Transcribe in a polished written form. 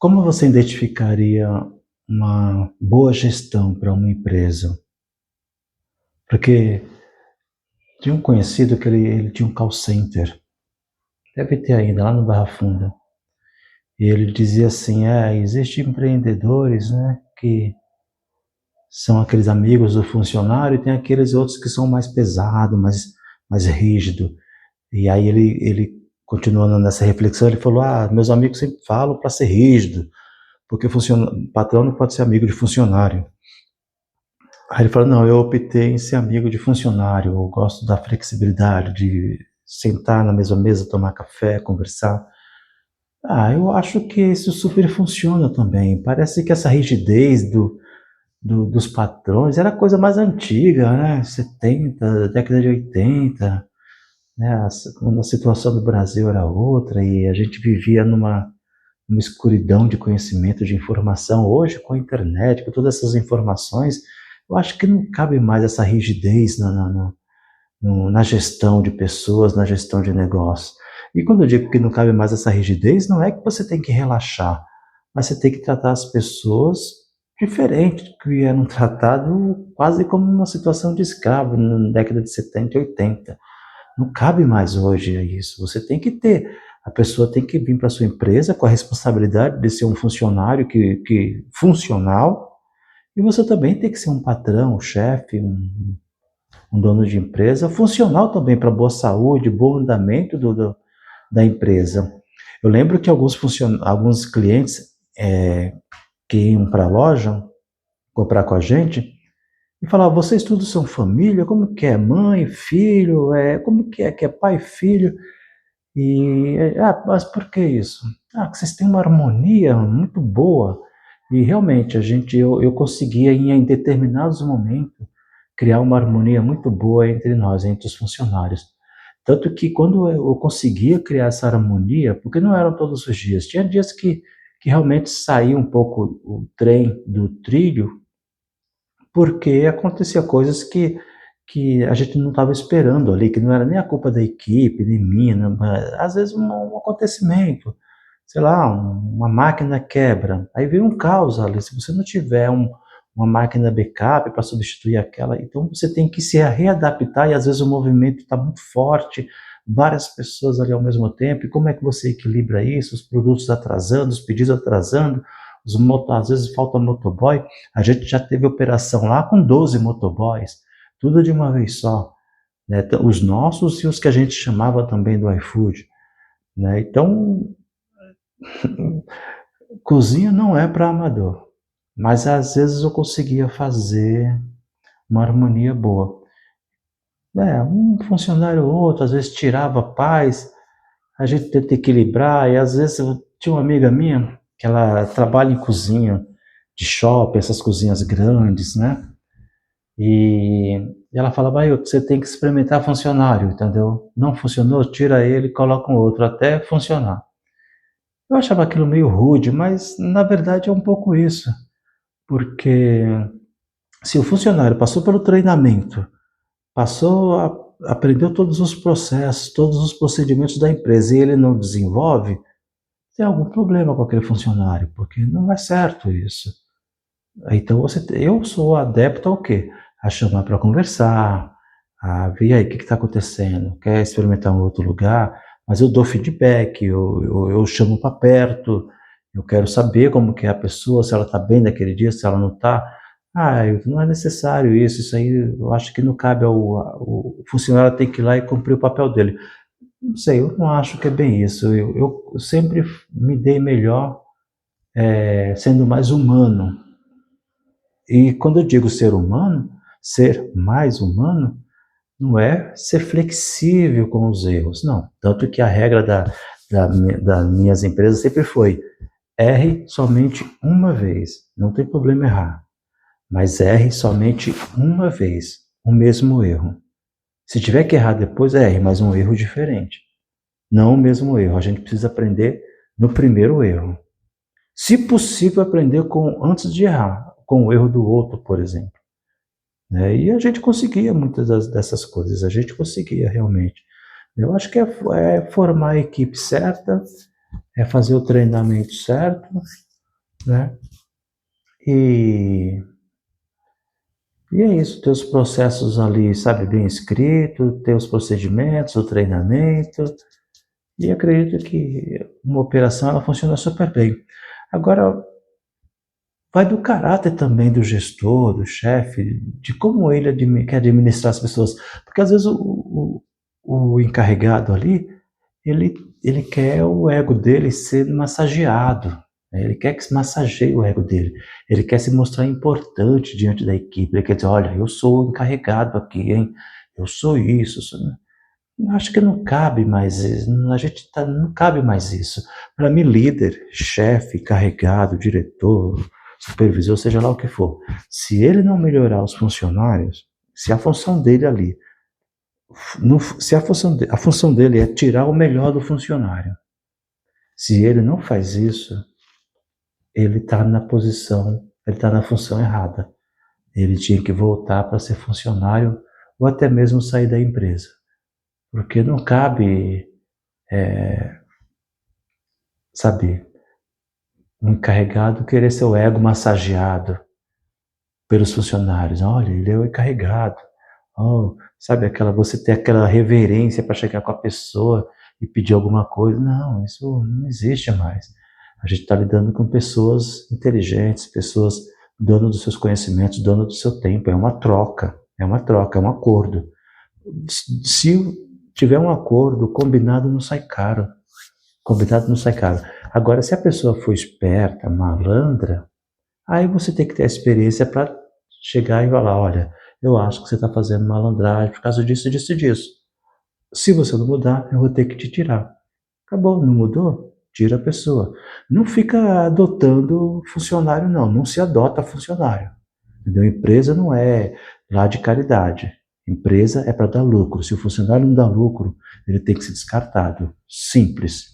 Como você identificaria uma boa gestão para uma empresa? Porque tinha um conhecido que ele tinha um call center, deve ter ainda, lá no Barra Funda. E ele dizia assim: existem empreendedores, né, que são aqueles amigos do funcionário, e tem aqueles outros que são mais pesados, mais rígidos. E aí ele continuando nessa reflexão, ele falou: meus amigos sempre falam para ser rígido, porque patrão não pode ser amigo de funcionário. Aí ele falou: não, eu optei em ser amigo de funcionário, eu gosto da flexibilidade, de sentar na mesma mesa, tomar café, conversar. Eu acho que isso super funciona também. Parece que essa rigidez dos patrões era coisa mais antiga, né? 70, década de 80, né? Quando a situação do Brasil era outra e a gente vivia numa escuridão de conhecimento, de informação. Hoje, com a internet, com todas essas informações, eu acho que não cabe mais essa rigidez na gestão de pessoas, na gestão de negócios. E quando eu digo que não cabe mais essa rigidez, não é que você tem que relaxar, mas você tem que tratar as pessoas diferente do que eram tratado quase como uma situação de escravo na década de 70 e 80. Não cabe mais hoje isso. Você tem que ter, a pessoa tem que vir para sua empresa com a responsabilidade de ser um funcionário que funcional, e você também tem que ser um patrão, um chefe, um dono de empresa, funcional também para boa saúde, bom andamento da empresa. Eu lembro que alguns clientes que iam para a loja comprar com a gente e falavam: vocês todos são família? Como que é? Mãe, filho? Como que é pai e filho? Mas por que isso? Que vocês têm uma harmonia muito boa. E realmente, eu conseguia, em determinados momentos, criar uma harmonia muito boa entre nós, entre os funcionários. Tanto que quando eu conseguia criar essa harmonia, porque não eram todos os dias, tinha dias que realmente saía um pouco o trem do trilho, porque acontecia coisas que a gente não estava esperando ali, que não era nem a culpa da equipe, nem minha, né, mas às vezes um acontecimento, sei lá, uma máquina quebra, aí vira um caos ali. Se você não tiver uma máquina backup para substituir aquela, então você tem que se readaptar, e às vezes o movimento está muito forte, várias pessoas ali ao mesmo tempo, e como é que você equilibra isso? Os produtos atrasando, os pedidos atrasando, às vezes falta motoboy. A gente já teve operação lá com 12 motoboys, tudo de uma vez só, né? Os nossos e os que a gente chamava também do iFood, né? Então, cozinha não é para amador, mas às vezes eu conseguia fazer uma harmonia boa. Um funcionário ou outro, às vezes tirava a paz, a gente tenta equilibrar, e às vezes eu tinha uma amiga minha que ela trabalha em cozinha de shopping, essas cozinhas grandes, né? E ela falava: você tem que experimentar funcionário, entendeu? Não funcionou, tira ele e coloca um outro até funcionar. Eu achava aquilo meio rude, mas na verdade é um pouco isso, porque se o funcionário passou pelo treinamento, aprendeu todos os processos, todos os procedimentos da empresa, e ele não desenvolve, tem algum problema com aquele funcionário, porque não é certo isso. Então eu sou adepto ao quê? A chamar para conversar, a ver aí o que está acontecendo, quer experimentar um outro lugar, mas eu dou feedback, eu chamo para perto, eu quero saber como que é a pessoa, se ela está bem naquele dia, se ela não está. Não é necessário isso aí eu acho que não cabe o funcionário, tem que ir lá e cumprir o papel dele. Não sei, eu não acho que é bem isso, eu sempre me dei melhor sendo mais humano. E quando eu digo ser humano, ser mais humano, não é ser flexível com os erros, não. Tanto que a regra das minhas empresas sempre foi: erre somente uma vez, não tem problema errar, mas erre somente uma vez, o mesmo erro. Se tiver que errar depois, erre, mas um erro diferente. Não o mesmo erro, a gente precisa aprender no primeiro erro. Se possível, aprender antes de errar, com o erro do outro, por exemplo. E a gente conseguia muitas dessas coisas, a gente conseguia realmente. Eu acho que é formar a equipe certa, é fazer o treinamento certo, né? E, e é isso, ter os processos ali, sabe, bem escrito, ter os procedimentos, o treinamento, e acredito que uma operação ela funciona super bem. Agora, vai do caráter também do gestor, do chefe, de como ele quer administrar as pessoas. Porque às vezes o encarregado ali, ele, ele quer o ego dele ser massageado, né? Ele quer que se massageie o ego dele. Ele quer se mostrar importante diante da equipe. Ele quer dizer, olha, eu sou o encarregado aqui, hein? Eu sou isso. Acho que não cabe mais isso. Não cabe mais isso. Para mim, líder, chefe, encarregado, diretor, supervisor, seja lá o que for, se ele não melhorar os funcionários, se a função dele ali, se a função dele é tirar o melhor do funcionário, se ele não faz isso, ele está na posição, ele está na função errada. Ele tinha que voltar para ser funcionário ou até mesmo sair da empresa. Porque não cabe, sabe, um encarregado querer seu ego massageado pelos funcionários. Olha, ele é o encarregado. Oh, sabe, você ter aquela reverência para chegar com a pessoa e pedir alguma coisa. Não, isso não existe mais. A gente está lidando com pessoas inteligentes, pessoas donas dos seus conhecimentos, donas do seu tempo. É um acordo. Se tiver um acordo, combinado não sai caro. Combinado não sai caro. Agora, se a pessoa for esperta, malandra, aí você tem que ter a experiência para chegar e falar, olha, eu acho que você está fazendo malandragem por causa disso, disso e disso. Se você não mudar, eu vou ter que te tirar. Acabou, não mudou? Tira a pessoa. Não fica adotando funcionário, não. Não se adota funcionário. Entendeu? Empresa não é lá de caridade. Empresa é para dar lucro. Se o funcionário não dá lucro, ele tem que ser descartado. Simples.